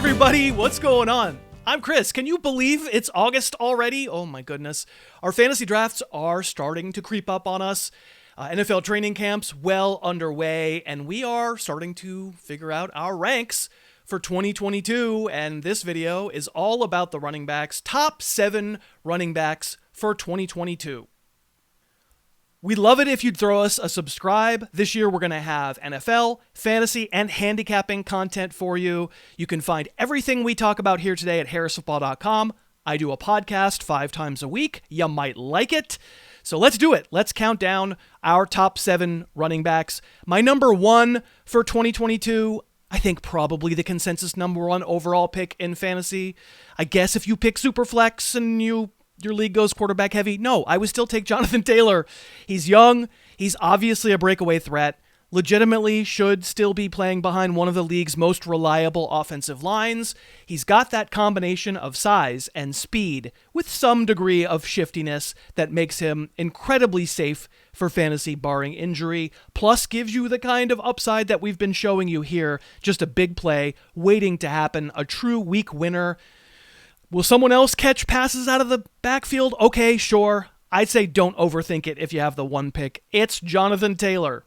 everybody, what's going on? I'm Chris. Can you believe it's August already? Oh my goodness. Our fantasy drafts are starting to creep up on us. NFL training camps well underway, and we are starting to figure out our ranks for 2022, and this video is all about the running backs, top 7 running backs for 2022. We'd love it if you'd throw us a subscribe. This year we're going to have NFL, fantasy, and handicapping content for you. You can find everything we talk about here today at harrisfootball.com. I do a podcast 5 times a week. You might like it. So let's do it. Let's count down our top 7 running backs. My number 1 for 2022, I think probably the consensus number 1 overall pick in fantasy. I guess if you pick Superflex and your league goes quarterback heavy, no, I would still take Jonathan Taylor. He's young. He's obviously a breakaway threat. Legitimately should still be playing behind one of the league's most reliable offensive lines. He's got that combination of size and speed with some degree of shiftiness that makes him incredibly safe for fantasy barring injury, plus gives you the kind of upside that we've been showing you here. Just a big play waiting to happen, a true week winner. Will someone else catch passes out of the backfield? Okay, sure. I'd say don't overthink it if you have the 1 pick. It's Jonathan Taylor.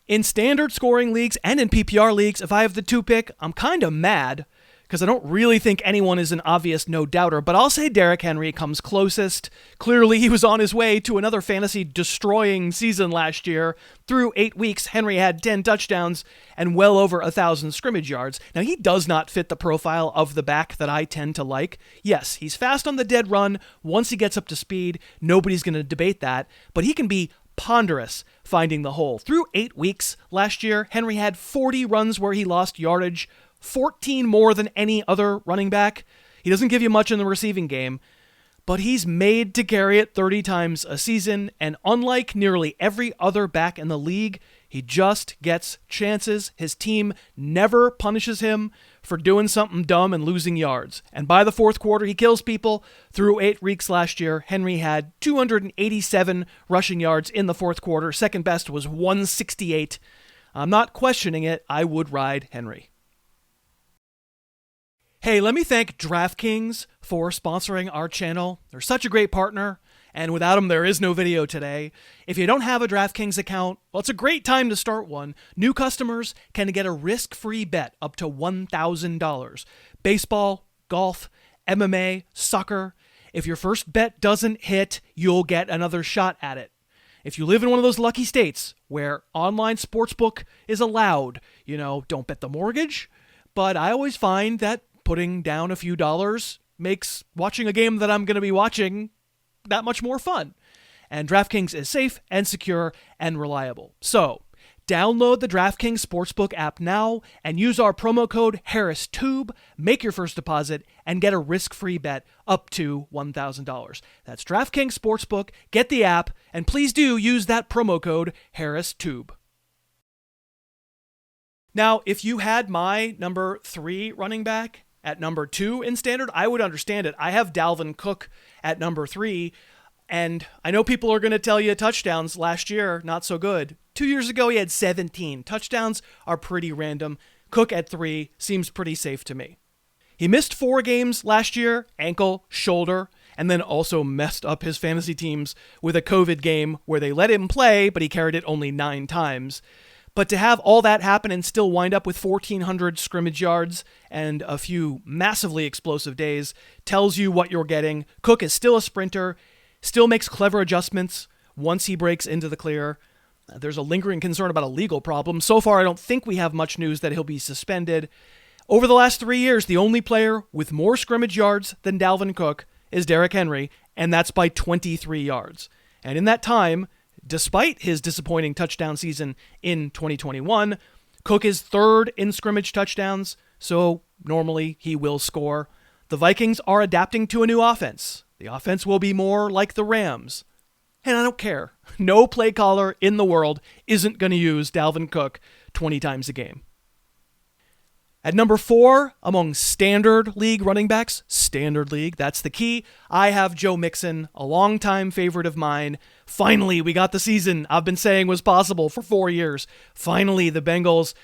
In standard scoring leagues and in PPR leagues, if I have the 2 pick, I'm kind of mad because I don't really think anyone is an obvious no-doubter, but I'll say Derrick Henry comes closest. Clearly, he was on his way to another fantasy-destroying season last year. Through 8 weeks, Henry had 10 touchdowns and well over 1,000 scrimmage yards. Now, he does not fit the profile of the back that I tend to like. Yes, he's fast on the dead run. Once he gets up to speed, nobody's going to debate that, but he can be ponderous finding the hole. Through 8 weeks last year, Henry had 40 runs where he lost yardage, 14 more than any other running back. He doesn't give you much in the receiving game, but he's made to carry it 30 times a season, and unlike nearly every other back in the league, he just gets chances. His team never punishes him for doing something dumb and losing yards. And by the 4th quarter, he kills people. Through 8 weeks last year, Henry had 287 rushing yards in the 4th quarter. Second best was 168. I'm not questioning it. I would ride Henry. Hey, let me thank DraftKings for sponsoring our channel. They're such a great partner, and without them, there is no video today. If you don't have a DraftKings account, well, it's a great time to start one. New customers can get a risk-free bet up to $1,000. Baseball, golf, MMA, soccer. If your first bet doesn't hit, you'll get another shot at it. If you live in one of those lucky states where online sportsbook is allowed, don't bet the mortgage, but I always find that putting down a few dollars makes watching a game that I'm going to be watching that much more fun. And DraftKings is safe and secure and reliable. So, download the DraftKings Sportsbook app now and use our promo code HarrisTube, make your first deposit, and get a risk-free bet up to $1,000. That's DraftKings Sportsbook. Get the app, and please do use that promo code HarrisTube. Now, if you had my number 3 running back at number 2 in standard, I would understand it. I have Dalvin Cook at number 3, and I know people are going to tell you touchdowns last year, not so good. 2 years ago, he had 17. Touchdowns are pretty random. Cook at 3 seems pretty safe to me. He missed 4 games last year, ankle, shoulder, and then also messed up his fantasy teams with a COVID game where they let him play, but he carried it only 9 times. But to have all that happen and still wind up with 1,400 scrimmage yards and a few massively explosive days tells you what you're getting. Cook is still a sprinter, still makes clever adjustments once he breaks into the clear. There's a lingering concern about a legal problem. So far, I don't think we have much news that he'll be suspended. Over the last 3 years, the only player with more scrimmage yards than Dalvin Cook is Derrick Henry, and that's by 23 yards. And in that time, despite his disappointing touchdown season in 2021, Cook is 3rd in scrimmage touchdowns, so normally he will score. The Vikings are adapting to a new offense. The offense will be more like the Rams. And I don't care. No play caller in the world isn't going to use Dalvin Cook 20 times a game. At number 4, among standard league running backs, standard league, that's the key, I have Joe Mixon, a longtime favorite of mine. Finally, we got the season I've been saying was possible for 4 years. Finally, the Bengals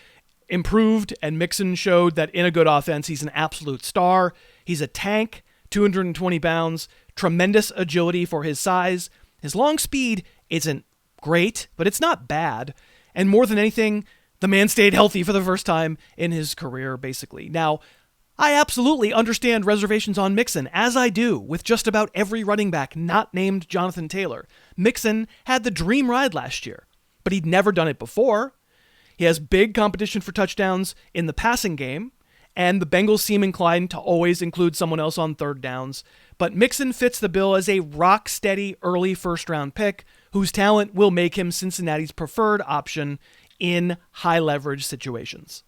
improved, and Mixon showed that in a good offense, he's an absolute star. He's a tank, 220 pounds, tremendous agility for his size. His long speed isn't great, but it's not bad. And more than anything, the man stayed healthy for the first time in his career, basically. Now, I absolutely understand reservations on Mixon, as I do with just about every running back not named Jonathan Taylor. Mixon had the dream ride last year, but he'd never done it before. He has big competition for touchdowns in the passing game, and the Bengals seem inclined to always include someone else on third downs. But Mixon fits the bill as a rock-steady early first-round pick whose talent will make him Cincinnati's preferred option in high-leverage situations.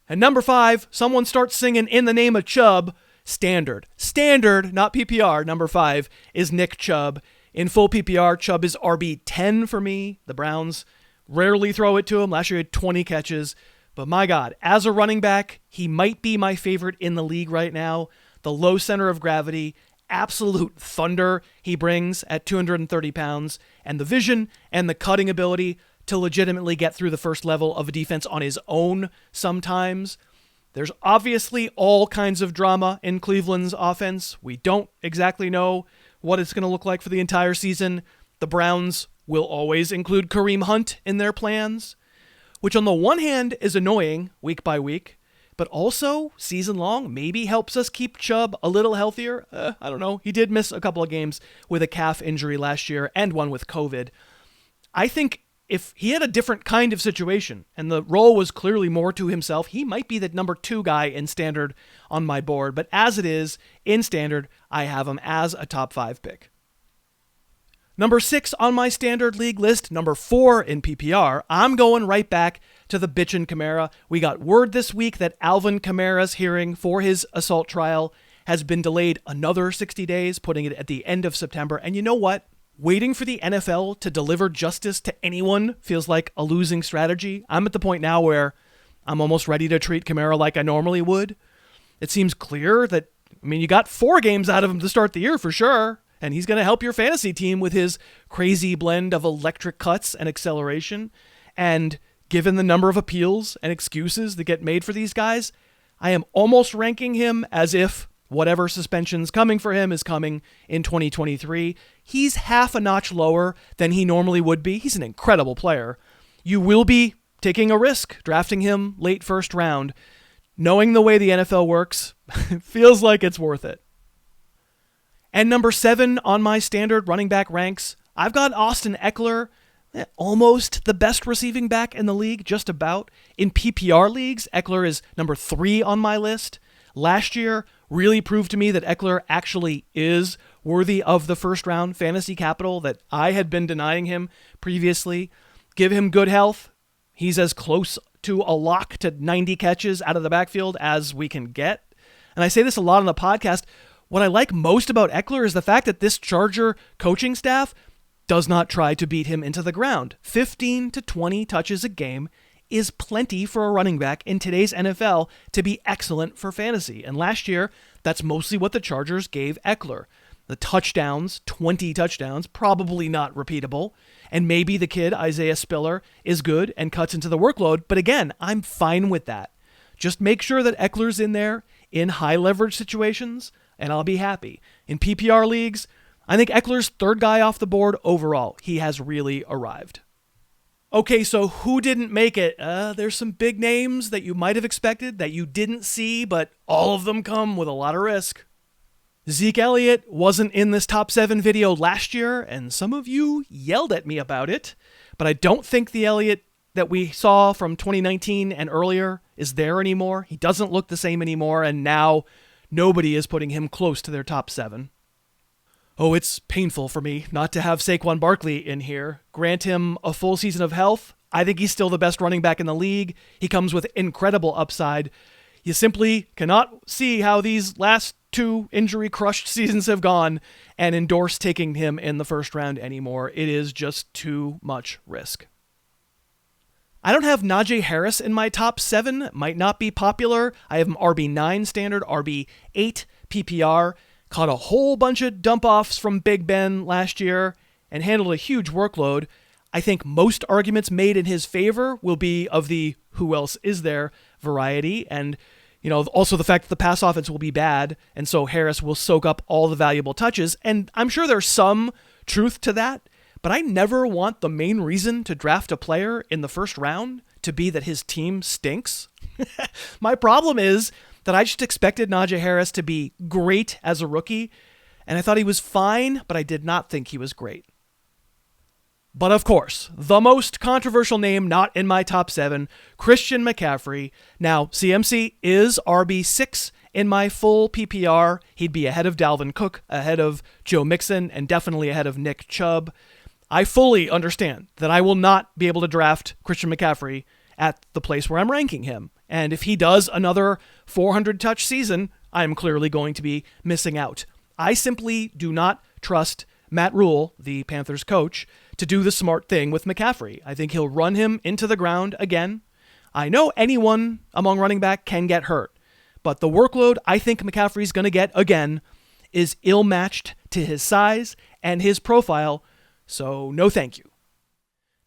And number 5, someone starts singing In the Name of Chubb. Standard, not PPR. Number 5 is Nick Chubb. In full PPR, Chubb is RB10 for me. The Browns rarely throw it to him. Last year he had 20 catches. But my God, as a running back, he might be my favorite in the league right now. The low center of gravity, absolute thunder he brings at 230 pounds, and the vision and the cutting ability to legitimately get through the first level of a defense on his own sometimes. There's obviously all kinds of drama in Cleveland's offense. We don't exactly know what it's going to look like for the entire season. The Browns will always include Kareem Hunt in their plans, which on the one hand is annoying week by week, but also season long maybe helps us keep Chubb a little healthier. I don't know. He did miss a couple of games with a calf injury last year and one with COVID. I think if he had a different kind of situation and the role was clearly more to himself, he might be the number 2 guy in standard on my board. But as it is, in standard, I have him as a top 5 pick. Number 6 on my standard league list, number 4 in PPR, I'm going right back to the bitchin' Kamara. We got word this week that Alvin Kamara's hearing for his assault trial has been delayed another 60 days, putting it at the end of September. And you know what? Waiting for the NFL to deliver justice to anyone feels like a losing strategy. I'm at the point now where I'm almost ready to treat Kamara like I normally would. It seems clear that, you got 4 games out of him to start the year for sure, and he's going to help your fantasy team with his crazy blend of electric cuts and acceleration. And given the number of appeals and excuses that get made for these guys, I am almost ranking him as if whatever suspension's coming for him is coming in 2023. He's half a notch lower than he normally would be. He's an incredible player. You will be taking a risk drafting him late first round. Knowing the way the NFL works, feels like it's worth it. And number 7 on my standard running back ranks, I've got Austin Ekeler, almost the best receiving back in the league, just about. In PPR leagues, Ekeler is number 3 on my list. Last year really proved to me that Ekeler actually is worthy of the first round fantasy capital that I had been denying him previously. Give him good health. He's as close to a lock to 90 catches out of the backfield as we can get. And I say this a lot on the podcast. What I like most about Ekeler is the fact that this Charger coaching staff does not try to beat him into the ground. 15 to 20 touches a game is plenty for a running back in today's NFL to be excellent for fantasy. And last year, that's mostly what the Chargers gave Ekeler. The touchdowns, 20 touchdowns, probably not repeatable. And maybe the kid, Isaiah Spiller, is good and cuts into the workload. But again, I'm fine with that. Just make sure that Eckler's in there in high leverage situations, and I'll be happy. In PPR leagues, I think Eckler's 3rd guy off the board overall. He has really arrived. Okay, so who didn't make it? There's some big names that you might have expected that you didn't see, but all of them come with a lot of risk. Zeke Elliott wasn't in this top 7 video last year, and some of you yelled at me about it, but I don't think the Elliott that we saw from 2019 and earlier is there anymore. He doesn't look the same anymore, and now nobody is putting him close to their top 7. Oh, it's painful for me not to have Saquon Barkley in here. Grant him a full season of health. I think he's still the best running back in the league. He comes with incredible upside. You simply cannot see how these last 2 injury-crushed seasons have gone and endorse taking him in the first round anymore. It is just too much risk. I don't have Najee Harris in my top 7. Might not be popular. I have him RB9 standard, RB8 PPR. Caught a whole bunch of dump-offs from Big Ben last year and handled a huge workload. I think most arguments made in his favor will be of the who else is there? Variety. And, also the fact that the pass offense will be bad. And so Harris will soak up all the valuable touches. And I'm sure there's some truth to that. But I never want the main reason to draft a player in the first round to be that his team stinks. My problem is that I just expected Najee Harris to be great as a rookie. And I thought he was fine, but I did not think he was great. But of course, the most controversial name not in my top 7, Christian McCaffrey. Now, CMC is RB6 in my full PPR. He'd be ahead of Dalvin Cook, ahead of Joe Mixon, and definitely ahead of Nick Chubb. I fully understand that I will not be able to draft Christian McCaffrey at the place where I'm ranking him. And if he does another 400-touch season, I'm clearly going to be missing out. I simply do not trust Matt Rule, the Panthers coach, to do the smart thing with McCaffrey. I think he'll run him into the ground again. I know anyone among running back can get hurt, but the workload I think McCaffrey's going to get again is ill-matched to his size and his profile, so no thank you.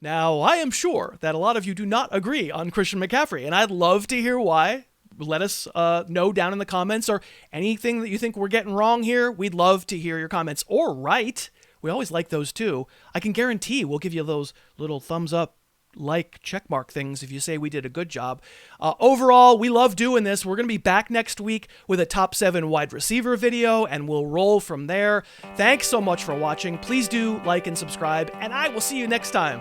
Now, I am sure that a lot of you do not agree on Christian McCaffrey, and I'd love to hear why. Let us know down in the comments, or anything that you think we're getting wrong here. We'd love to hear your comments, or right. We always like those too. I can guarantee we'll give you those little thumbs up, like, checkmark things if you say we did a good job. Overall, we love doing this. We're going to be back next week with a top 7 wide receiver video, and we'll roll from there. Thanks so much for watching. Please do like and subscribe, and I will see you next time.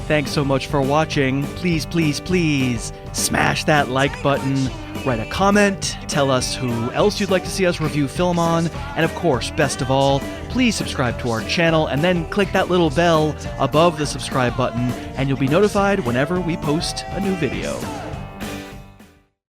Thanks so much for watching. Please, please, please smash that like button, write a comment, tell us who else you'd like to see us review film on, and of course, best of all, please subscribe to our channel and then click that little bell above the subscribe button and you'll be notified whenever we post a new video.